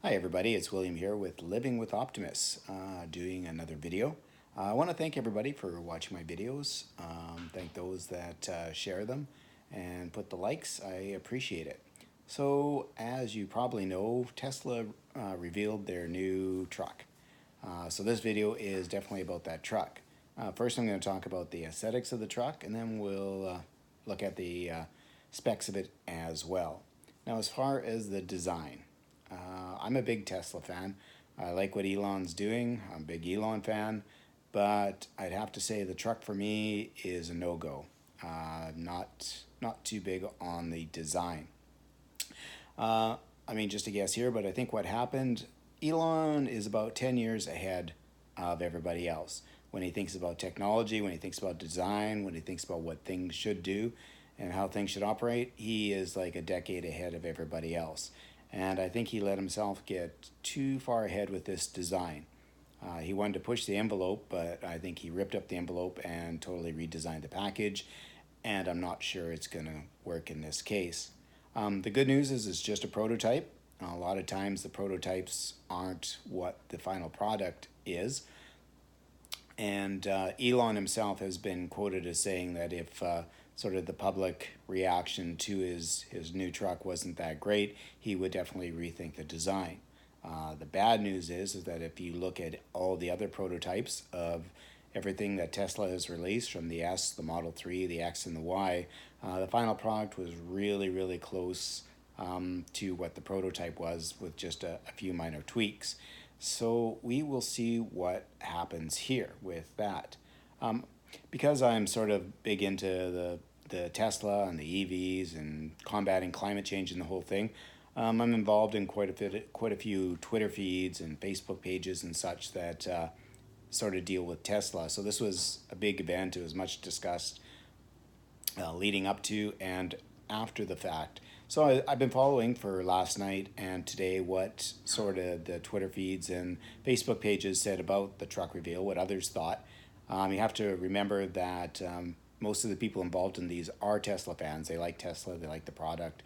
Hi everybody, it's William here with Living with Optimists, doing another video. I want to thank everybody for watching my videos. Thank those that share them and put the likes. I appreciate it. So, as you probably know, Tesla revealed their new truck. So this video is definitely about that truck. First I'm going to talk about the aesthetics of the truck, and then we'll look at the specs of it as well. Now, as far as the design, I'm a big Tesla fan. I like what Elon's doing. I'm a big Elon fan, but I'd have to say the truck for me is a no-go. Not too big on the design. I mean, just a guess here, but I think what happened, Elon is about 10 years ahead of everybody else. When he thinks about technology, when he thinks about design, when he thinks about what things should do and how things should operate, he is like a decade ahead of everybody else. And I think he let himself get too far ahead with this design. He wanted to push the envelope, but I think he ripped up the envelope and totally redesigned the package. And I'm not sure it's going to work in this case. The good news is it's just a prototype. A lot of times the prototypes aren't what the final product is. And Elon himself has been quoted as saying that if sort of the public reaction to his new truck wasn't that great, he would definitely rethink the design. The bad news is that if you look at all the other prototypes of everything that Tesla has released, from the S, the Model 3, the X, and the Y, the final product was really, really close to what the prototype was, with just a few minor tweaks. So we will see what happens here with that. Because I'm sort of big into the Tesla and the EVs and combating climate change and the whole thing, I'm involved in quite a few Twitter feeds and Facebook pages and such that sort of deal with Tesla. So this was a big event. It was much discussed leading up to and after the fact. So I've been following for last night and today what sort of the Twitter feeds and Facebook pages said about the truck reveal, what others thought. You have to remember that most of the people involved in these are Tesla fans. They like Tesla, they like the product.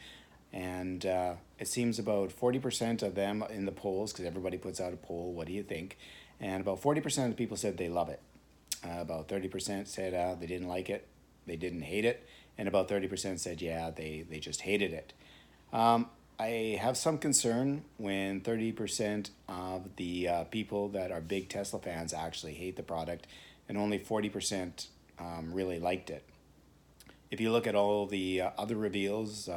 And it seems about 40% of them in the polls, because everybody puts out a poll, what do you think? And about 40% of the people said they love it. About 30% said they didn't like it, they didn't hate it, and about 30% said, yeah, they just hated it. I have some concern when 30% of the people that are big Tesla fans actually hate the product, and only 40% really liked it. If you look at all the other reveals,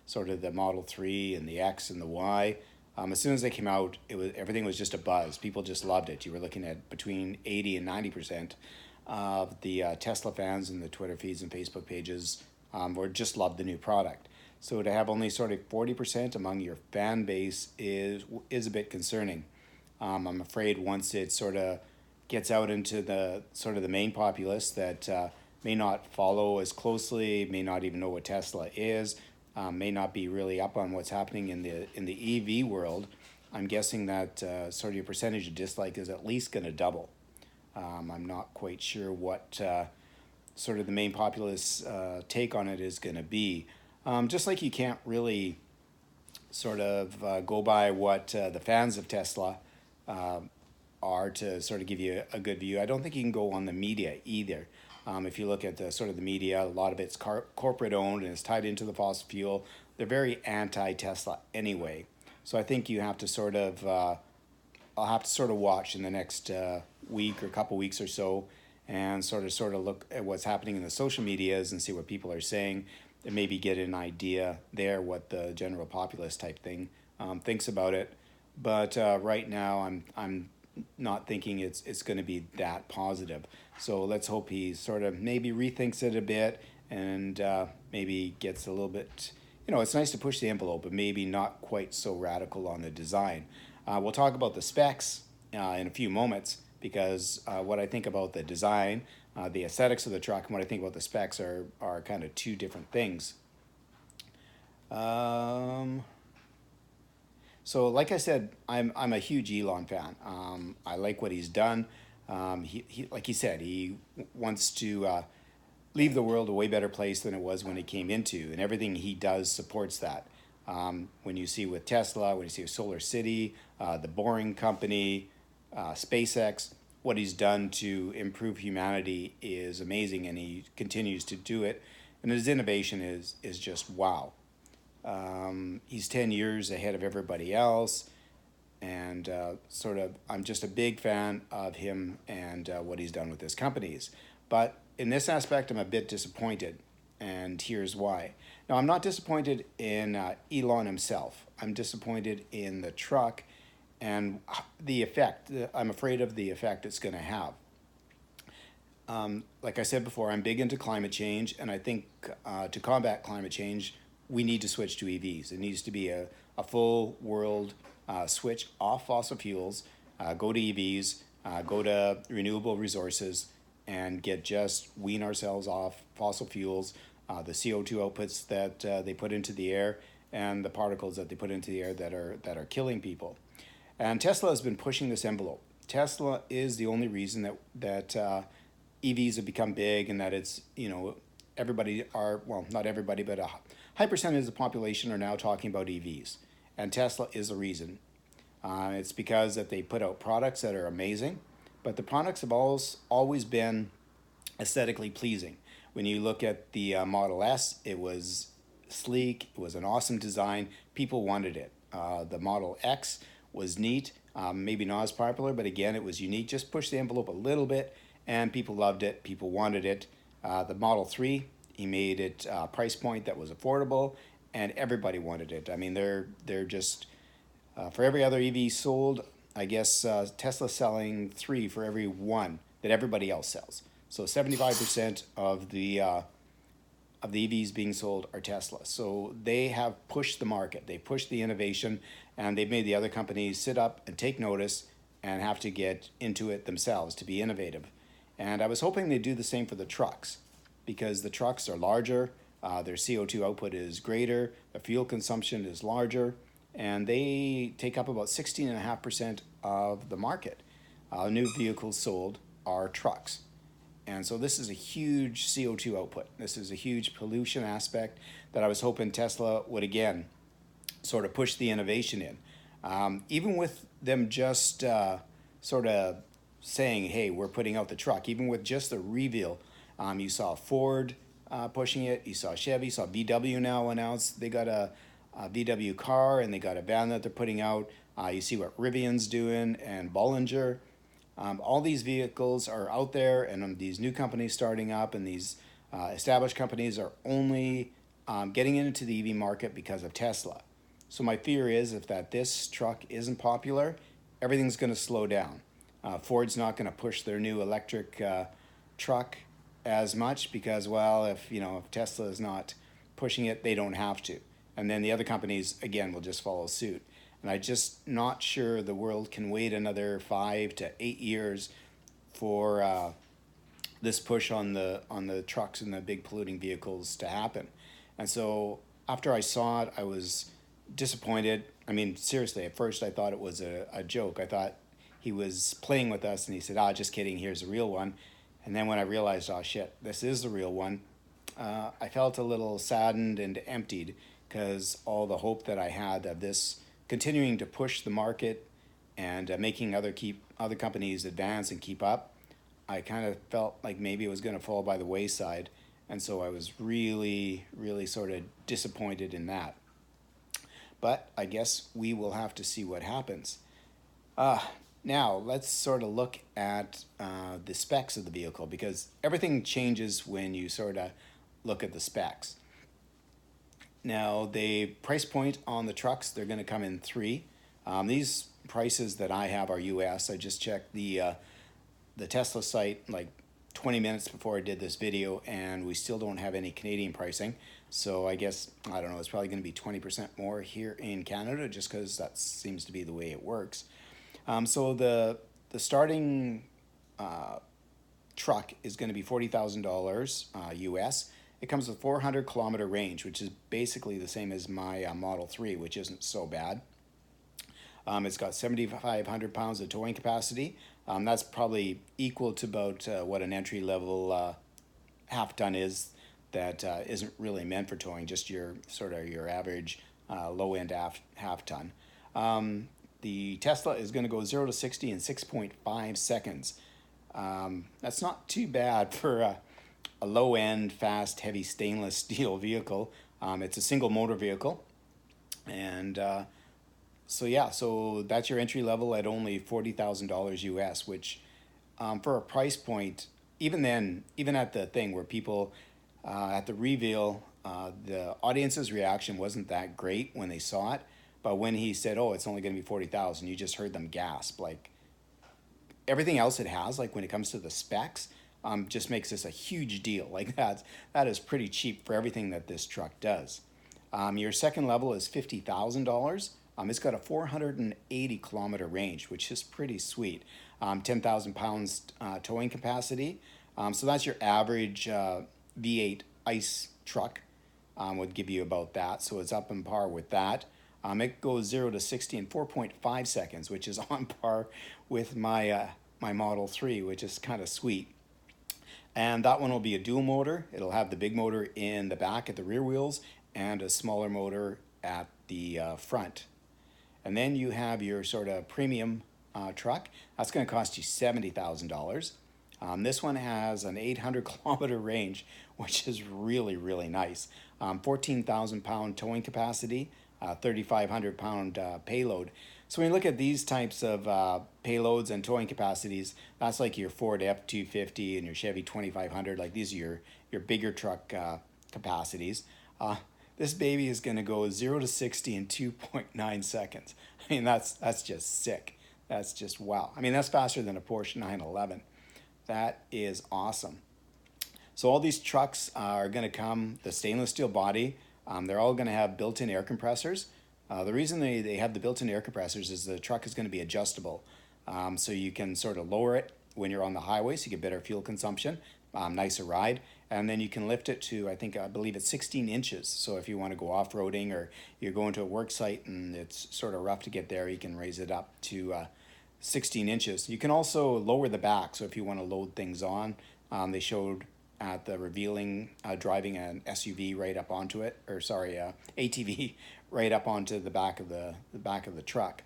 sort of the Model 3 and the X and the Y, as soon as they came out, everything was just a buzz. People just loved it. You were looking at between 80 and 90% of the Tesla fans in the Twitter feeds and Facebook pages were just loved the new product. So to have only sort of 40% among your fan base is a bit concerning. I'm afraid once it sort of gets out into the sort of the main populace that may not follow as closely, may not even know what Tesla is, may not be really up on what's happening in the EV world, I'm guessing that sort of your percentage of dislike is at least going to double. I'm not quite sure what sort of the main populace take on it is going to be. Just like you can't really sort of go by what the fans of Tesla are to sort of give you a good view. I don't think you can go on the media either. If you look at the sort of the media, a lot of it's corporate owned and it's tied into the fossil fuel. They're very anti-Tesla anyway. So I think you have to sort of, I'll have to sort of watch in the next week or couple weeks or so, and sort of look at what's happening in the social medias and see what people are saying, and maybe get an idea there what the general populace type thing thinks about it. But right now, I'm not thinking it's going to be that positive. So let's hope he sort of maybe rethinks it a bit and maybe gets a little bit, it's nice to push the envelope, but maybe not quite so radical on the design. We'll talk about the specs in a few moments, because what I think about the design, the aesthetics of the truck, and what I think about the specs are kind of two different things. So, like I said, I'm a huge Elon fan. I like what he's done. He like he said, he wants to leave the world a way better place than it was when it came into, and everything he does supports that. When you see with Tesla, when you see with Solar City, the Boring Company, SpaceX, what he's done to improve humanity is amazing, and he continues to do it. And his innovation is just wow. He's 10 years ahead of everybody else, and I'm just a big fan of him and what he's done with his companies. But in this aspect, I'm a bit disappointed, and here's why. Now, I'm not disappointed in Elon himself. I'm disappointed in the truck and the effect. I'm afraid of the effect it's going to have. Like I said before, I'm big into climate change, and I think to combat climate change, we need to switch to EVs. It needs to be a full world switch off fossil fuels, go to EVs, go to renewable resources, and wean ourselves off fossil fuels, the CO2 outputs that they put into the air, and the particles that they put into the air that are killing people. And Tesla has been pushing this envelope. Tesla is the only reason that EVs have become big, and that it's, everybody are, well, not everybody, but a high percentage of the population are now talking about EVs. And Tesla is the reason. It's because that they put out products that are amazing, but the products have always been aesthetically pleasing. When you look at the Model S, it was sleek, it was an awesome design, people wanted it. The Model X was neat, maybe not as popular, but again, it was unique, just pushed the envelope a little bit, and people loved it, people wanted it. The Model 3, he made it a price point that was affordable, and everybody wanted it. I mean, they're just, for every other EV sold, I guess Tesla's selling 3 for every 1 that everybody else sells. So 75% of the EVs being sold are Tesla. So they have pushed the market, they pushed the innovation, and they've made the other companies sit up and take notice and have to get into it themselves to be innovative. And I was hoping they'd do the same for the trucks, because the trucks are larger, their CO2 output is greater, the fuel consumption is larger, and they take up about 16.5% of the market. New vehicles sold are trucks. And so this is a huge CO2 output. This is a huge pollution aspect that I was hoping Tesla would, again, sort of push the innovation in. Even with them just sort of saying, hey, we're putting out the truck, even with just the reveal, you saw Ford pushing it, you saw Chevy, you saw VW now announced they got a VW car, and they got a van that they're putting out. You see what Rivian's doing, and Bollinger. All these vehicles are out there, and these new companies starting up, and these established companies are only getting into the EV market because of Tesla. So my fear is if this truck isn't popular, everything's going to slow down. Ford's not going to push their new electric truck as much because, well, if Tesla is not pushing it, they don't have to. And then the other companies, again, will just follow suit. And I'm just not sure the world can wait another 5 to 8 years for this push on the trucks and the big polluting vehicles to happen. And so after I saw it, I was disappointed. I mean, seriously, at first I thought it was a joke. I thought he was playing with us, and he said, just kidding, here's a real one. And then when I realized, oh shit, this is the real one, I felt a little saddened and emptied, because all the hope that I had of this continuing to push the market and making other companies advance and keep up, I kind of felt like maybe it was going to fall by the wayside. And so I was really, really sort of disappointed in that. But I guess we will have to see what happens. Now, let's sort of look at the specs of the vehicle, because everything changes when you sort of look at the specs. Now, the price point on the trucks, they're going to come in 3. These prices that I have are US. I just checked the Tesla site like 20 minutes before I did this video, and we still don't have any Canadian pricing. So I guess, I don't know, it's probably going to be 20% more here in Canada, just because that seems to be the way it works. So the starting truck is going to be $40,000 US. It comes with 400 kilometer range, which is basically the same as my Model 3, which isn't so bad. It's got 7,500 pounds of towing capacity. That's probably equal to about what an entry-level half-ton is that isn't really meant for towing, just your average low end half ton. The Tesla is going to go 0 to 60 in 6.5 seconds. That's not too bad for a low end, fast, heavy stainless steel vehicle. It's a single motor vehicle. And so yeah, so that's your entry level at only $40,000 US, which for a price point, even then, even at the thing where people at the reveal, the audience's reaction wasn't that great when they saw it, but when he said, "Oh, it's only going to be 40,000," you just heard them gasp. Like everything else it has, like when it comes to the specs, just makes this a huge deal. Like that is pretty cheap for everything that this truck does. Your second level is $50,000. It's got a 480 kilometer range, which is pretty sweet. 10,000 pounds towing capacity. So that's your average V8 ICE truck would give you about that. So it's up in par with that. It goes 0 to 60 in 4.5 seconds, which is on par with my Model 3, which is kind of sweet. And that one will be a dual motor. It'll have the big motor in the back at the rear wheels and a smaller motor at the front. And then you have your sort of premium truck. That's going to cost you $70,000. This one has an 800 kilometer range, which is really, really nice. 14,000 pound towing capacity, 3,500 pound payload. So when you look at these types of payloads and towing capacities, that's like your Ford F-250 and your Chevy 2500. Like these are your bigger truck capacities. This baby is going to go 0 to 60 in 2.9 seconds. I mean, that's just sick. That's just wow. I mean, that's faster than a Porsche 911. That is awesome. So all these trucks are going to come, the stainless steel body, they're all going to have built-in air compressors. The reason they have the built-in air compressors is the truck is going to be adjustable. So you can sort of lower it when you're on the highway so you get better fuel consumption, nicer ride. And then you can lift it to, I believe it's 16 inches. So if you want to go off-roading or you're going to a work site and it's sort of rough to get there, you can raise it up to 16 inches. You can also lower the back. So if you want to load things on, they showed at the revealing driving an SUV right up onto it, or sorry, ATV right up onto the back of the truck.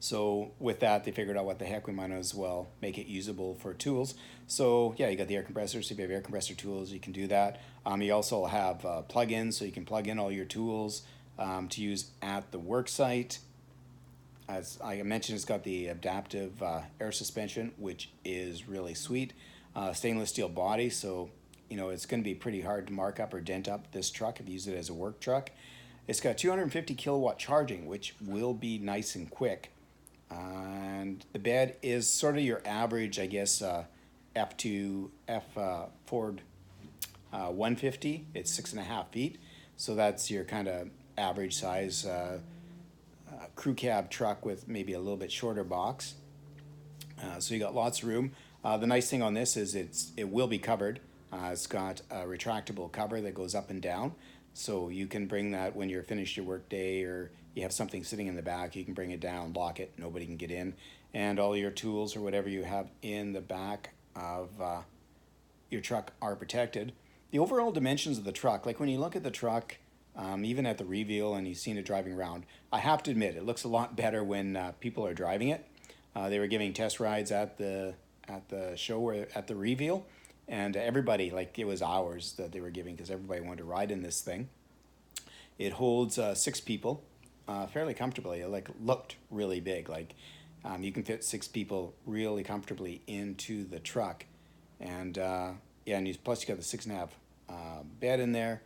So with that, they figured out what the heck, we might as well make it usable for tools. So yeah, you got the air compressor. So if you have air compressor tools, you can do that. You also have plug-ins, so you can plug in all your tools to use at the work site. As I mentioned, it's got the adaptive air suspension, which is really sweet. Stainless steel body, so you know it's going to be pretty hard to mark up or dent up this truck if you use it as a work truck. It's got 250 kilowatt charging, which will be nice and quick. And the bed is sort of your average, I guess, Ford 150. It's 6.5 feet, so that's your kind of average size crew cab truck with maybe a little bit shorter box. So you got lots of room. The nice thing on this is it will be covered. It's got a retractable cover that goes up and down, so you can bring that when you're finished your work day or you have something sitting in the back, you can bring it down, lock it, nobody can get in, and all your tools or whatever you have in the back of your truck are protected. The overall dimensions of the truck, like when you look at the truck, even at the reveal and you've seen it driving around, I have to admit it looks a lot better when people are driving it. They were giving test rides at the show or at the reveal, and everybody, like it was hours that they were giving because everybody wanted to ride in this thing. It holds 6 people fairly comfortably. It looked really big. You can fit 6 people really comfortably into the truck, and yeah, and plus you got the 6.5 bed in there.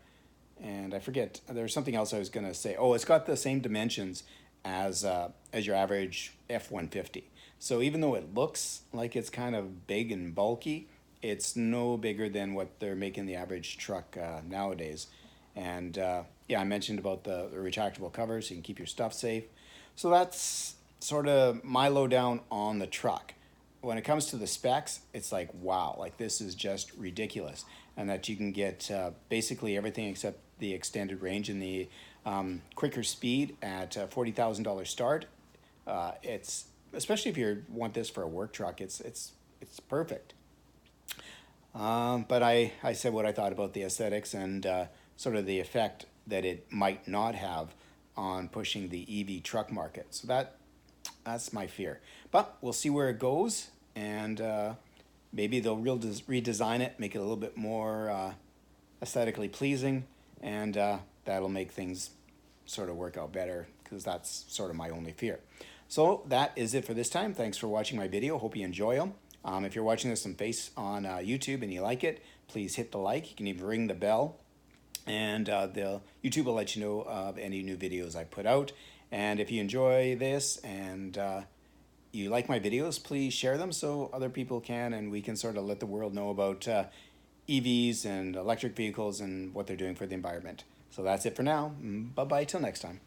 And I forget, there's something else I was gonna say. Oh, it's got the same dimensions as your average F-150. So even though it looks like it's kind of big and bulky, it's no bigger than what they're making the average truck nowadays. And yeah, I mentioned about the retractable covers, so you can keep your stuff safe. So that's sort of my lowdown on the truck. When it comes to the specs, it's like, wow, like this is just ridiculous. And that you can get basically everything except the extended range and the quicker speed at $40,000 start. It's, especially if you want this for a work truck, it's perfect. But I said what I thought about the aesthetics and sort of the effect that it might not have on pushing the EV truck market. So that's my fear. But we'll see where it goes, and maybe they'll redesign it, make it a little bit more aesthetically pleasing, and that'll make things sort of work out better, because that's sort of my only fear. So that is it for this time. Thanks for watching my video. Hope you enjoy them. If you're watching this on YouTube and you like it, please hit the like. You can even ring the bell, and YouTube will let you know of any new videos I put out. And if you enjoy this and you like my videos, please share them so other people can, and we can sort of let the world know about EVs and electric vehicles and what they're doing for the environment. So that's it for now. Bye-bye till next time.